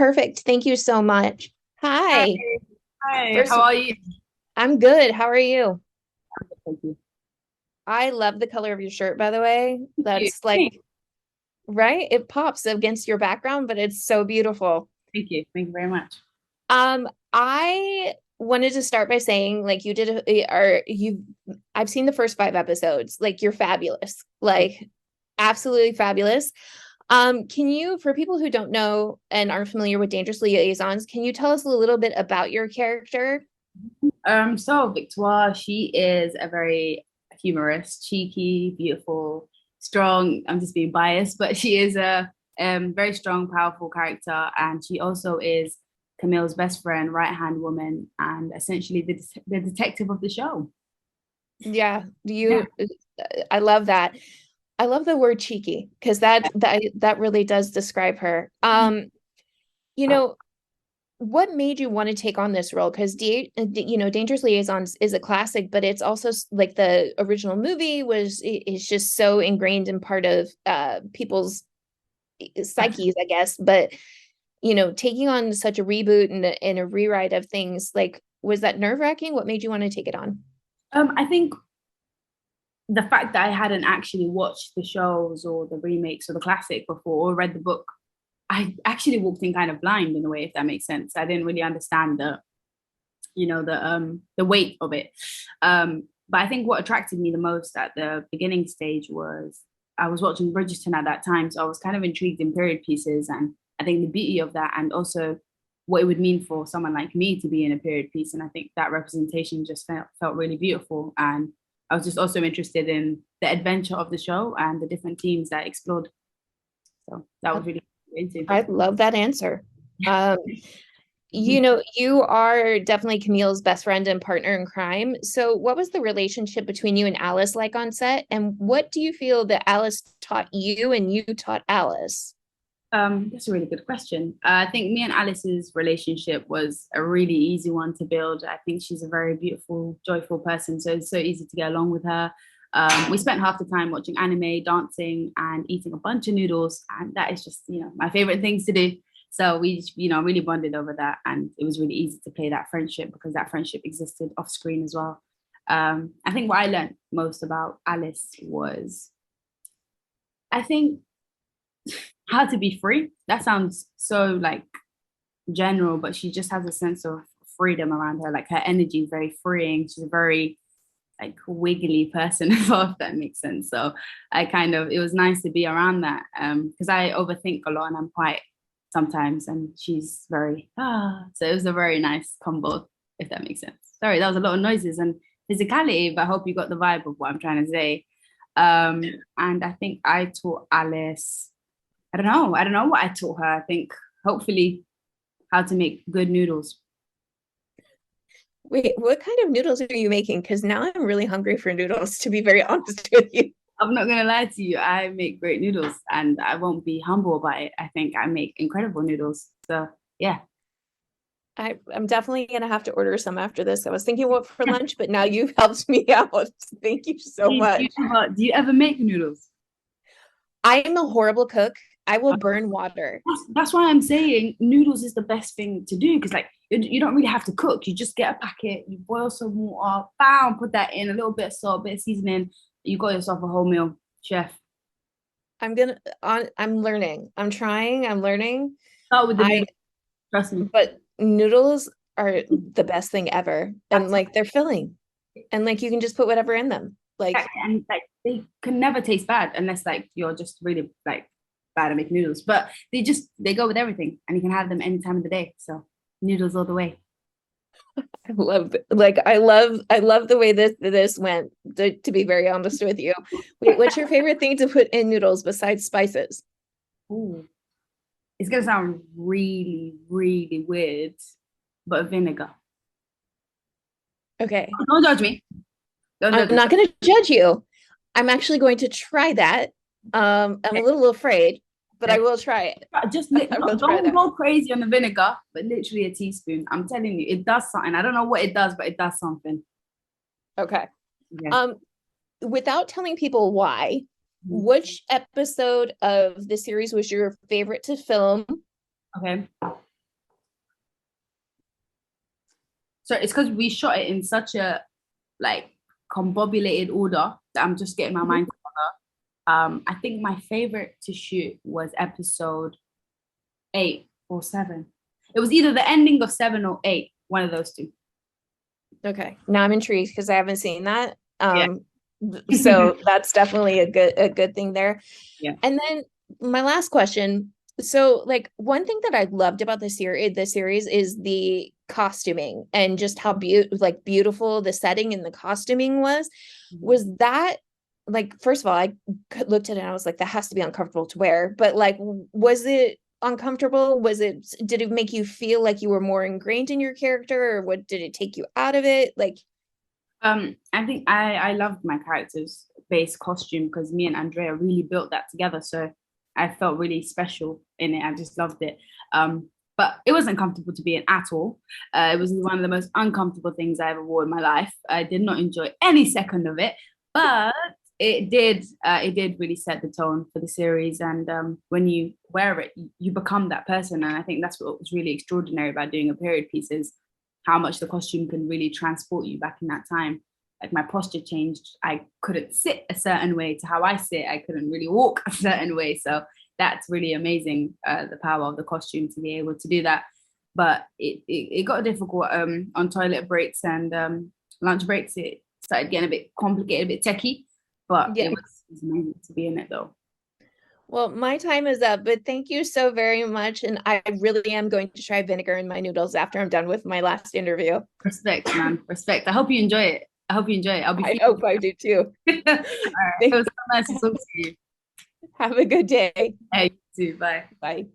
Perfect. Thank you so much. Hi. Hi. Hi, First, how are you? I'm good. How are you? Thank you. I love the color of your shirt, by the way. Thank you. That's like, Thank right? It pops against your background, but it's so beautiful. thank you. Thank you very much. I wanted to start by saying, like, you did, I've seen the first 5 episodes. Like, you're fabulous. Like, absolutely fabulous. Can you, for people who don't know and aren't familiar with Dangerous Liaisons, can you tell us a little bit about your character? So Victoire, she is a very humorous, cheeky, beautiful, strong. I'm just being biased, but she is a very strong, powerful character, and she also is Camille's best friend, right hand woman, and essentially the detective of the show. Yeah, Yeah. I love that. I love the word cheeky because that really does describe her. You know, what made you want to take on this role? Because Dangerous Liaisons is a classic, but it's also like the original movie is just so ingrained in part of people's psyches, I guess. But taking on such a reboot and a rewrite of things, like, was that nerve-wracking? What made you want to take it on? I think the fact that I hadn't actually watched the shows or the remakes or the classic before or read the book, I actually walked in kind of blind in a way, if that makes sense. I didn't really understand the weight of it. But I think what attracted me the most at the beginning stage was I was watching Bridgerton at that time, so I was kind of intrigued in period pieces, and I think the beauty of that, and also what it would mean for someone like me to be in a period piece, and I think that representation just felt really beautiful, and I was just also interested in the adventure of the show and the different themes that explored. So that I, was really into. I love that answer. Um, you are definitely Camille's best friend and partner in crime. So, what was the relationship between you and Alice like on set? And what do you feel that Alice taught you and you taught Alice? That's a really good question. I think me and Alice's relationship was a really easy one to build. I think she's a very beautiful, joyful person, so it's so easy to get along with her. We spent half the time watching anime, dancing, and eating a bunch of noodles, and that is just my favorite things to do. So we really bonded over that, and it was really easy to play that friendship because that friendship existed off screen as well. I think what I learned most about Alice was I think how to be free. That sounds so like general, but she just has a sense of freedom around her. Like her energy is very freeing. She's a very like wiggly person as well, if that makes sense. So it was nice to be around that. Because I overthink a lot and I'm quite sometimes and she's very so it was a very nice combo, if that makes sense. Sorry, that was a lot of noises and physicality, but I hope you got the vibe of what I'm trying to say. And I think I taught Alice I don't know. I don't know what I taught her. I think hopefully how to make good noodles. Wait, what kind of noodles are you making? Because now I'm really hungry for noodles, to be very honest with you. I'm not gonna lie to you. I make great noodles, and I won't be humble about it. I think I make incredible noodles. So yeah. I'm definitely gonna have to order some after this. I was thinking what for lunch, but now you've helped me out. Thank you so much. Do you ever make noodles? I am a horrible cook. I will burn water. That's why I'm saying noodles is the best thing to do because like you don't really have to cook. You just get a packet, you boil some water, bam, put that in a little bit of salt, a bit of seasoning. You got yourself a whole meal, chef. I'm learning. I'm trying, I'm learning. Start with the I noodles. Trust me. But noodles are the best thing ever. And like they're filling. And like you can just put whatever in them. Like And like they can never taste bad unless like you're just really like bad at making noodles. But they go with everything, and you can have them any time of the day. So noodles all the way. I love the way this went, to be very honest with you. Wait, what's your favorite thing to put in noodles besides spices? Ooh, it's gonna sound really, really weird, but vinegar. Okay. Don't judge me. Don't I'm judge me. not going to judge you. I'm actually going to try that. I'm a little afraid, but I will try it. I will try Don't that. go crazy on the vinegar, but literally a teaspoon. I'm telling you, it does something. I don't know what it does, but it does something. Okay. Yeah. Um, without telling people why, Mhm. which episode of the series was your favorite to film? Okay. So it's because we shot it in such a like combobulated order that I'm just getting my mind together. I think my favorite to shoot was episode 8 or 7. It was either the ending of 7 or 8, one of those two. Okay. Now I'm intrigued because I haven't seen that. Yeah. So that's definitely a good thing there. Yeah. And then my last question. So like one thing that I loved about the series is the costuming and just how beautiful the setting and the costuming was. Was that like, first of all, I looked at it and I was like, that has to be uncomfortable to wear. But like, was it uncomfortable? Did it make you feel like you were more ingrained in your character, or what did it take you out of it? Like, I think I loved my character's base costume because me and Andrea really built that together. So I felt really special in it. I just loved it. But it wasn't comfortable to be in at all. It was one of the most uncomfortable things I ever wore in my life. I did not enjoy any second of it, but it did really set the tone for the series. And when you wear it, you become that person. And I think that's what was really extraordinary about doing a period piece is how much the costume can really transport you back in that time. Like my posture changed. I couldn't sit a certain way to how I sit. I couldn't really walk a certain way. So that's really amazing, the power of the costume to be able to do that. But it got difficult on toilet breaks and lunch breaks. It started getting a bit complicated, a bit techie, but yeah. it was amazing to be in it though. Well, my time is up, but thank you so very much. And I really am going to try vinegar in my noodles after I'm done with my last interview. Respect, man. Respect. I hope you enjoy it. I'll be I hope I do too. All right. It was so nice to talk to you. Have a good day. Hey, you too. Bye. Bye.